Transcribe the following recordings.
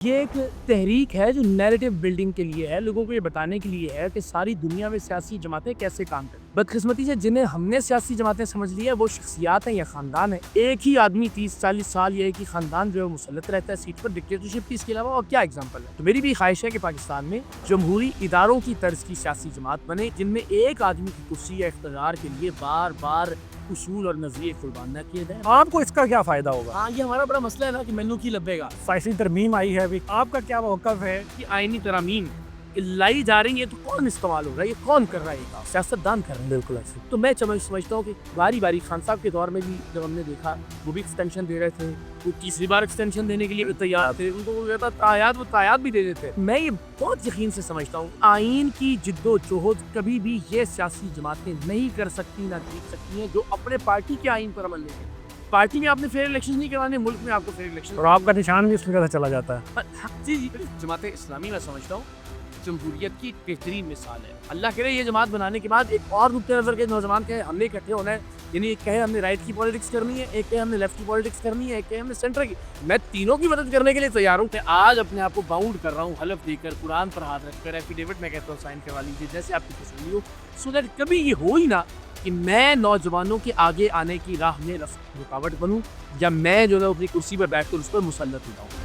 یہ ایک تحریک ہے جو نیریٹو بلڈنگ کے لیے ہے، لوگوں کو یہ بتانے کے لیے ہے کہ ساری دنیا میں سیاسی جماعتیں کیسے کام کریں۔ بدقسمتی سے جنہیں ہم نے سیاسی جماعتیں سمجھ لی ہے وہ شخصیات ہیں یا خاندان ہیں۔ ایک ہی آدمی 30-40 سال یا ایک ہی خاندان جو ہے مسلط رہتا ہے سیٹ پر ڈکٹیٹرشپ کی، اس کے علاوہ اور کیا ایگزامپل ہے۔ تو میری بھی خواہش ہے کہ پاکستان میں جمہوری اداروں کی طرز کی سیاسی جماعت بنے جن میں ایک آدمی کی کرسی یا اقتدار کے لیے بار بار اصول اور نظریے قربان نہ کیے جائیں۔ آپ کو اس کا کیا فائدہ ہوگا؟ ہاں، یہ ہمارا بڑا مسئلہ ہے نا کہ مینو کی لبے گا سیاسی ترمیم آئی ہے ابھی، آپ کا کیا موقف ہے؟ کہ آئینی ترامیم لائی جا رہی ہے تو کون استعمال ہو رہا ہے، یہ کون کر رہا ہے، یہ سیاست دان کر رہے ہیں۔ بالکل ایسے تو میں سمجھتا ہوں کہ باری باری خان صاحب کے دور میں بھی جب ہم نے دیکھا وہ بھی ایکسٹینشن دے رہے تھے، وہ تیسری بار ایکسٹینشن دینے کے لیے بھی تیار تھے، ان کو وہ کہتا تایاد بھی دے دیتے۔ میں یہ بہت یقین سے سمجھتا ہوں آئین کی جد و جہد کبھی بھی یہ سیاسی جماعتیں نہیں کر سکتی نہ جیت سکتی ہیں جو اپنے پارٹی کے آئین پر عمل نہیں کرتی۔ پارٹی میں آپ نے فیئر الیکشن نہیں کروانے، ملک میں آپ کو فیئر الیکشن اور آپ کا نشان بھی اس طرح سے چلا جاتا ہے۔ جی جماعت اسلامی میں سمجھتا ہوں جمہوریت کی بہترین مثال ہے۔ اللہ کرے یہ جماعت بنانے کے بعد ایک اور نقطۂ نظر کے نوجوان کہے ہم نے اکٹھے ہونا ہے، یعنی ایک کہے ہم نے رائٹ کی پالیٹکس کرنی ہے، ایک کہے ہم نے لیفٹ کی پالیٹکس کرنی ہے، ایک کہے ہم نے سینٹر کی۔ میں تینوں کی مدد کرنے کے لیے تیار ہوں۔ میں آج اپنے آپ کو باؤنڈ کر رہا ہوں حلف دے کر، قرآن پر ہاتھ رکھ کر، ایفیڈیوٹ میں کہتا ہوں سائن کروا لیجیے جیسے آپ کی پسندی ہو، سو دیٹ کبھی یہ ہو ہی نہ کہ میں نوجوانوں کے آگے آنے کی راہ میں رکاوٹ بنوں یا میں جو ہے اپنی کرسی پر بیٹھ کر اس پر مسلط ہو جاؤں۔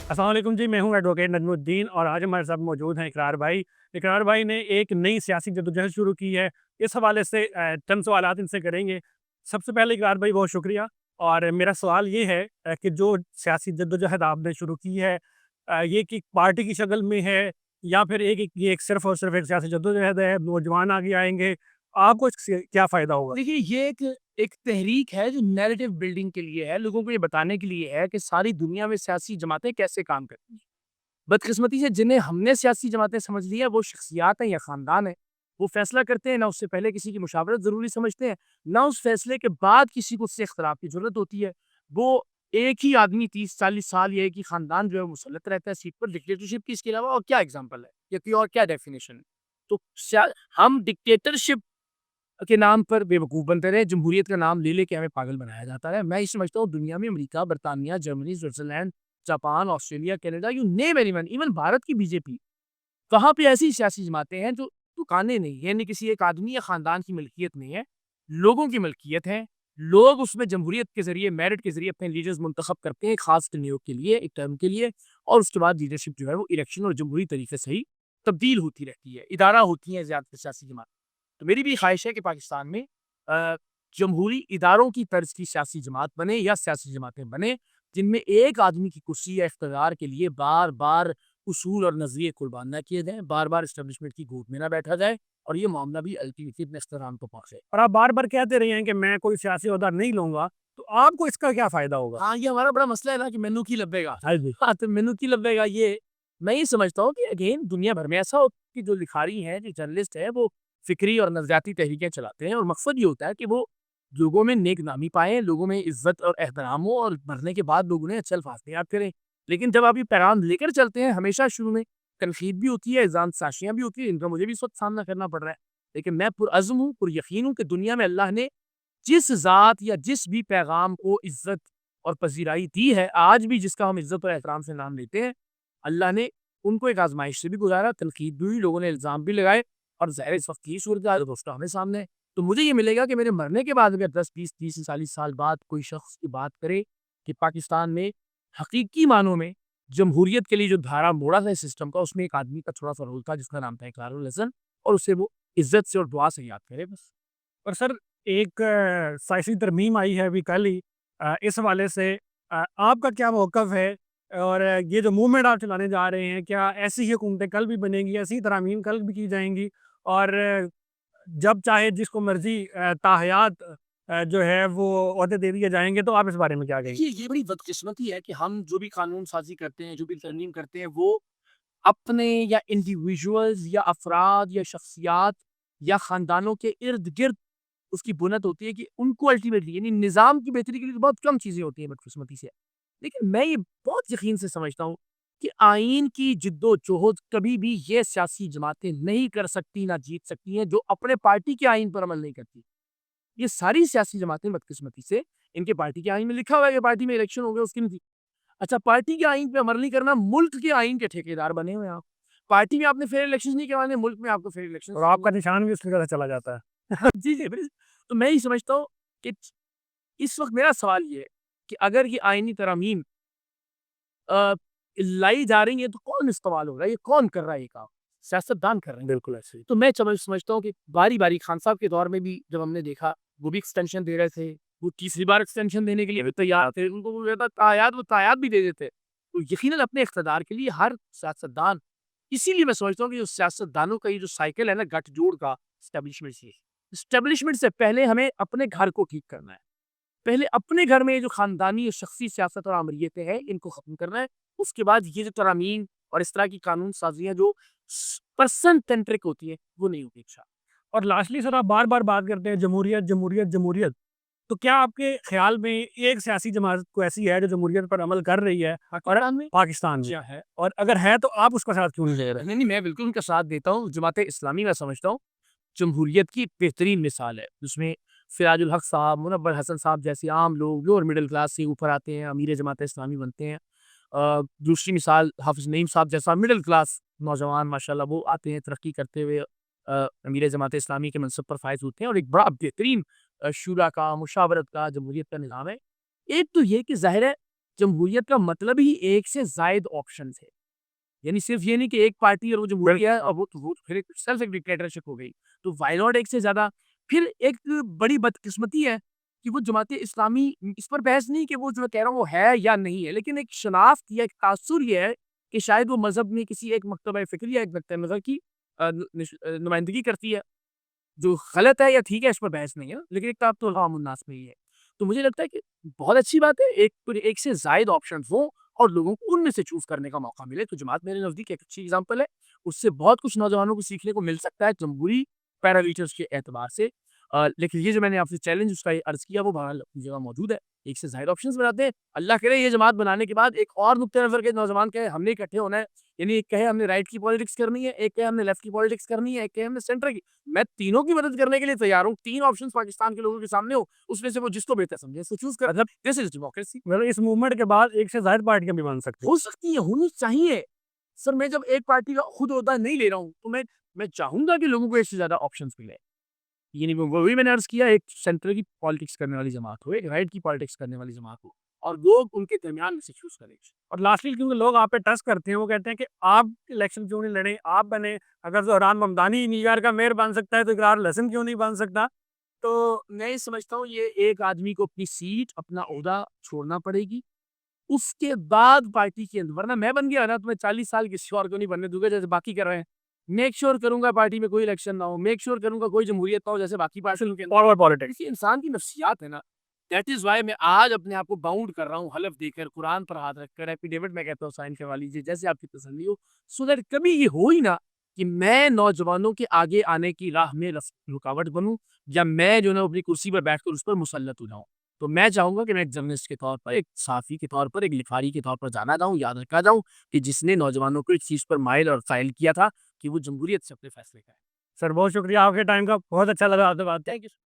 السلام علیکم جی، میں ہوں ایڈوکیٹ نجم الدین اور آج ہمارے ساتھ موجود ہیں اقرار بھائی۔ اقرار بھائی نے ایک نئی سیاسی جدوجہد شروع کی ہے، اس حوالے سے چند سوالات ان سے کریں گے۔ سب سے پہلے اقرار بھائی بہت شکریہ، اور میرا سوال یہ ہے کہ جو سیاسی جدوجہد آپ نے شروع کی ہے یہ کہ پارٹی کی شکل میں ہے یا پھر ایک صرف اور صرف ایک سیاسی جدوجہد ہے، نوجوان آگے آئیں گے، آپ کو اس سے کیا فائدہ ہوگا؟ دیکھیے یہ ایک تحریک ہے جو نیریٹو بلڈنگ کے لیے ہے، لوگوں کو یہ بتانے کے لیے ہے کہ ساری دنیا میں سیاسی جماعتیں کیسے کام کرتی ہیں۔ بدقسمتی سے جنہیں ہم نے سیاسی جماعتیں سمجھ لی ہے وہ شخصیات ہیں یا خاندان ہیں، وہ فیصلہ کرتے ہیں، نہ اس سے پہلے کسی کی مشاورت ضروری سمجھتے ہیں، نہ اس فیصلے کے بعد کسی کو اس سے اختلاف کی ضرورت ہوتی ہے۔ وہ ایک ہی آدمی 30-40 سال یا ایک ہی خاندان جو ہے مسلط رہتا ہے سیٹ پر ڈکٹیٹرشپ کی، اس کے علاوہ اور کیا ایگزامپل ہے یا کوئی اور کیا ڈیفینیشن ہے۔ تو ہم ڈکٹیٹرشپ کے نام پر بے وقوف بنتے رہے، جمہوریت کا نام لے لے کے ہمیں پاگل بنایا جاتا ہے۔ میں یہ سمجھتا ہوں دنیا میں امریکہ، برطانیہ، Germany, Switzerland, Japan, Australia, Canada, you name any one, even Bharat کی بی جے پی، وہاں پہ ایسی سیاسی جماعتیں ہیں جو دکانیں نہیں، یعنی کسی ایک آدمی یا خاندان کی ملکیت نہیں ہے، لوگوں کی ملکیت ہے۔ لوگ اس میں جمہوریت کے ذریعے، میرٹ کے ذریعے اپنے لیڈرز منتخب کرتے ہیں ایک خاص ٹینیور کے لیے، ایک ٹرم کے لیے، اور اس کے بعد لیڈرشپ جو ہے وہ الیکشن اور جمہوری طریقے سے ہی تبدیل ہوتی رہتی ہے، ادارہ ہوتی ہیں زیادہ سیاسی جماعت۔ تو میری بھی خواہش ہے کہ پاکستان میں جمہوری اداروں کی طرز کی سیاسی جماعت بنے یا سیاسی جماعتیں بنے جن میں ایک آدمی کی کرسی یا اقتدار کے لیے بار بار اصول اور نظریے قربان نہ کیے جائیں، بار بار اسٹیبلشمنٹ کی گود میں نہ بیٹھا جائے، اور یہ معاملہ بھی الٹیمیٹلی اپنے اختتام کو پہنچے۔ اور آپ بار بار کہتے رہے ہیں کہ میں کوئی سیاسی عہدہ نہیں لوں گا، تو آپ کو اس کا کیا فائدہ ہوگا؟ ہاں، یہ ہمارا بڑا مسئلہ ہے نا کہ مینو کی لبے گا۔ ہاں جی، ہاں، تو مینو کی لبے گا، یہ میں یہ سمجھتا ہوں کہ اگین دنیا بھر میں ایسا ہوتا ہے کہ جو لکھاری ہیں، جو جرنلسٹ ہے، وہ فکری اور نظریاتی تحریکیں چلاتے ہیں، اور مقصد یہ ہوتا ہے کہ وہ لوگوں میں نیک نامی پائیں، لوگوں میں عزت اور احترام ہو، اور مرنے کے بعد لوگ انہیں اچھے الفاظ میں یاد کریں۔ لیکن جب آپ یہ پیغام لے کر چلتے ہیں، ہمیشہ شروع میں تنقید بھی ہوتی ہے، اذعان ساشیاں بھی ہوتی ہیں، ان کا مجھے بھی اس وقت سامنا کرنا پڑ رہا ہے، لیکن میں پرعزم ہوں، پر یقین ہوں کہ دنیا میں اللہ نے جس ذات یا جس بھی پیغام کو عزت اور پذیرائی دی ہے، آج بھی جس کا ہم عزت اور احترام سے نام لیتے ہیں، اللہ نے ان کو ایک آزمائش سے بھی گزارا، تنقید بھی ہوئی، لوگوں نے الزام بھی لگائے، اور ظاہر اس وقت کی صورتحال دوستوں ہمیں سامنے ہے۔ تو مجھے یہ ملے گا کہ میرے مرنے کے بعد اگر 10-20-30-40 سال بعد کوئی شخص کی بات کرے کہ پاکستان میں حقیقی معنوں میں جمہوریت کے لیے جو دھارا موڑا تھا سسٹم کا، اس میں ایک آدمی کا تھوڑا سا رول تھا جس کا نام تھا اقرار الحسن، اور اسے وہ عزت سے اور دعا سے یاد کرے بس۔ اور سر ایک سیاسی ترمیم آئی ہے ابھی کل ہی، اس حوالے سے آپ کا کیا موقف ہے؟ اور یہ جو موومنٹ آپ چلانے جا رہے ہیں، کیا ایسی ہی حکومتیں کل بھی بنیں گی، ایسی ترامیم کل بھی کی جائیں گی، اور جب چاہے جس کو مرضی تاحیات جو ہے وہ عہدے دے دیے جائیں گے، تو آپ اس بارے میں کیا کہیں گے؟ یہ بڑی بدقسمتی ہے کہ ہم جو بھی قانون سازی کرتے ہیں، جو بھی ترمیم کرتے ہیں، وہ اپنے یا انڈیویژولز یا افراد یا شخصیات یا خاندانوں کے ارد گرد اس کی بنت ہوتی ہے کہ ان کو الٹیمیٹلی، یعنی نظام کی بہتری کے لیے بہت کم چیزیں ہوتی ہیں بدقسمتی سے، لیکن میں یہ بہت یقین سے سمجھتا ہوں کہ آئین کی جد و جہد کبھی بھی یہ سیاسی جماعتیں نہیں کر سکتی نہ جیت سکتی ہیں جو اپنے پارٹی کے آئین پر عمل نہیں کرتی۔ یہ ساری سیاسی جماعتیں بدقسمتی سے ان کے پارٹی کے آئین میں لکھا ہوا ہے کہ پارٹی میں الیکشن ہو گیا اس کی نہیں. اچھا پارٹی کے آئین پہ عمل نہیں کرنا, ملک کے آئین کے ٹھیکیدار بنے ہوئے آپ. پارٹی میں آپ نے فیئر الیکشن نہیں کروانے, ملک میں آپ کو فیئر الیکشن. اور آپ کا نشان بھی اس کی طرح چلا جاتا ہے. جی جی تو میں یہ سمجھتا ہوں کہ اس وقت میرا سوال یہ ہے کہ اگر یہ آئینی ترامیم لائی جا رہی ہے تو کون استعمال ہو رہا ہے, یہ کون کر رہا ہے یہ کام؟ سیاستدان کر رہے ہیں. بالکل ایسے ہی. تو میں سمجھتا ہوں کہ باری باری خان صاحب کے دور میں بھی جب ہم نے دیکھا وہ بھی ایکسٹینشن دے رہے تھے, وہ تیسری بار ایکسٹینشن دینے کے لیے بھی تیار تھے, ان کو وہ تایاد بھی دے دیتے. تو یقیناً اپنے اقتدار کے لیے ہر سیاستدان, اسی لیے میں سمجھتا ہوں کہ جو سیاستدانوں کا یہ جو سائیکل ہے نا گٹھ جوڑ کا, اسٹیبلشمنٹ سے پہلے ہمیں اپنے گھر کو ٹھیک کرنا ہے. پہلے اپنے گھر میں جو خاندانی اور شخصی سیاست اور آمریتیں ہیں ان کو ختم کرنا ہے. اس کے بعد یہ جو ترامیم اور اس طرح کی قانون سازیاں جو پرسن سینٹرک ہوتی ہیں وہ نہیں ہوتی. اور لاسٹلی سر آپ بار بار بات کرتے ہیں جمہوریت جمہوریت جمہوریت, تو کیا آپ کے خیال میں ایک سیاسی جماعت کو ایسی ہے جو جمہوریت پر عمل کر رہی ہے پاکستان میں ہے؟ اور اگر ہے تو آپ اس کا ساتھ کیوں نہیں دے رہے؟ نہیں, میں بالکل ان کا ساتھ دیتا ہوں. جماعت اسلامی میں سمجھتا ہوں جمہوریت کی بہترین مثال ہے, جس میں سراج الحق صاحب, منور حسن صاحب جیسے عام لوگ جو اور مڈل کلاس سے اوپر آتے ہیں, امیر جماعت اسلامی بنتے ہیں. دوسری مثال حافظ نعیم صاحب جیسا مڈل کلاس نوجوان ماشاءاللہ وہ آتے ہیں ترقی کرتے ہوئے امیر جماعت اسلامی کے منصب پر فائز ہوتے ہیں, اور ایک بڑا بہترین شورا کا, مشاورت کا, جمہوریت کا نظام ہے. ایک تو یہ کہ ظاہر ہے جمہوریت کا مطلب ہی ایک سے زائد آپشنز ہے, یعنی صرف یہ نہیں کہ ایک پارٹی اور وہ جمہوریہ ہے اور وہ پھر سیلف ایک ڈکٹیٹرشپ ہو گئی, تو وائی ناٹ ایک سے زیادہ. پھر ایک بڑی بدقسمتی ہے کہ وہ جماعت اسلامی, اس پر بحث نہیں کہ وہ جو کہہ رہا ہوں وہ ہے یا نہیں ہے, لیکن ایک شناخت یا ایک تاثر یہ ہے کہ شاید وہ مذہب میں کسی ایک مکتبہ فکری یا ایک نقطۂ نظر کی نمائندگی کرتی ہے, جو غلط ہے یا ٹھیک ہے اس پر بحث نہیں ہے, لیکن ایک تو عام الناس میں ہی ہے. تو مجھے لگتا ہے کہ بہت اچھی بات ہے ایک سے زائد آپشنز ہوں اور لوگوں کو ان میں سے چوز کرنے کا موقع ملے. تو جماعت میرے نزدیک ایک اچھی اگزامپل ہے, اس سے بہت کچھ نوجوانوں کو سیکھنے کو مل سکتا ہے جمہوری پیرامیٹرز کے اعتبار سے. لیکن یہ جو میں نے آپ سے چیلنج اس کا عرض کیا وہ بہرحال اپنی جگہ موجود ہے. ایک سے زائد آپشنز بناتے ہیں, اللہ کرے یہ جماعت بنانے کے بعد ایک اور نقطۂ نظر کے نوجوان کہے ہم نے اکٹھے ہونا ہے, یعنی ایک کہے ہم نے رائٹ کی پالیٹکس کرنی ہے, ایک کہے ہم نے لیفٹ کی پالیٹکس کرنی ہے, ایک کہے ہم نے سینٹر کی. میں تینوں کی مدد کرنے کے لیے تیار ہوں. تین آپشنز پاکستان کے لوگوں کے سامنے ہو, اس میں سے وہ جس کو بہتر سمجھے اس کو چوز کر. دس از ڈیموکریسی. مطلب اس موومنٹ کے بعد ایک سے زائد پارٹیاں بھی بن سکتی ہو سکتی ہے, ہونی چاہیے. سر میں جب ایک پارٹی کا خود ہوتا نہیں لے رہا ہوں تو میں چاہوں گا کہ لوگوں کو ایک سے زیادہ آپشنز ملے. یعنی وہی میں نے عرض کیا, ایک سینٹر کی پالیٹکس کرنے والی جماعت ہو, ایک رائٹ کی پالیٹکس کرنے والی جماعت ہو, اور لوگ ان کے درمیان میں سے چوز کریں. اور لاسٹلی کیونکہ لوگ آپ پہ ٹرسٹ کرتے ہیں, وہ کہتے ہیں کہ آپ الیکشن کیوں نہیں لڑیں, آپ بنے. اگر زہران ممدانی نیو یارک کا میئر بن سکتا ہے تو اقرار الحسن کیوں نہیں بن سکتا؟ تو میں یہ سمجھتا ہوں یہ ایک آدمی کو اپنی سیٹ اپنا عہدہ چھوڑنا پڑے گی, اس کے بعد پارٹی کے اندر, ورنہ میں بن گیا نا تو میں 40 سال کسی اور کو نہیں بننے دوں گا جیسے باقی کر رہے ہیں. میک شور کروں گا پارٹی میں کوئی الیکشن نہ ہو, میک شور کروں گا کوئی جمہوریت نہ ہو جیسے باقی پارٹیوں کے فارورڈ پالیٹکس. اندر. انسان کی نفسیات ہے نا, دیٹ از وائی میں آج اپنے آپ کو باؤنڈ کر رہا ہوں حلف دے کر, قرآن پر ہاتھ رکھ کر, ایفیڈیوٹ میں کہتا ہوں سائن کروا لیجیے جیسے آپ کی تسلی ہو, سو دیٹ کبھی یہ ہو ہی نہ کہ میں نوجوانوں کے آگے آنے کی راہ میں رکاوٹ بنوں, یا میں جو نا اپنی کرسی پر بیٹھ کر اس پر مسلط ہو جاؤں. تو میں چاہوں گا کہ میں ایک جرنلسٹ کے طور پر, ایک صحافی کے طور پر, ایک لکھاری کے طور پر جانا جاؤں, یاد رکھا جاؤں کہ جس نے نوجوانوں کو اس چیز پر مائل اور قائل کیا تھا کہ وہ جمہوریت سے اپنے فیصلے کریں. سر بہت شکریہ آپ کے ٹائم کا, بہت اچھا لگا آپ سے بات. Thank you.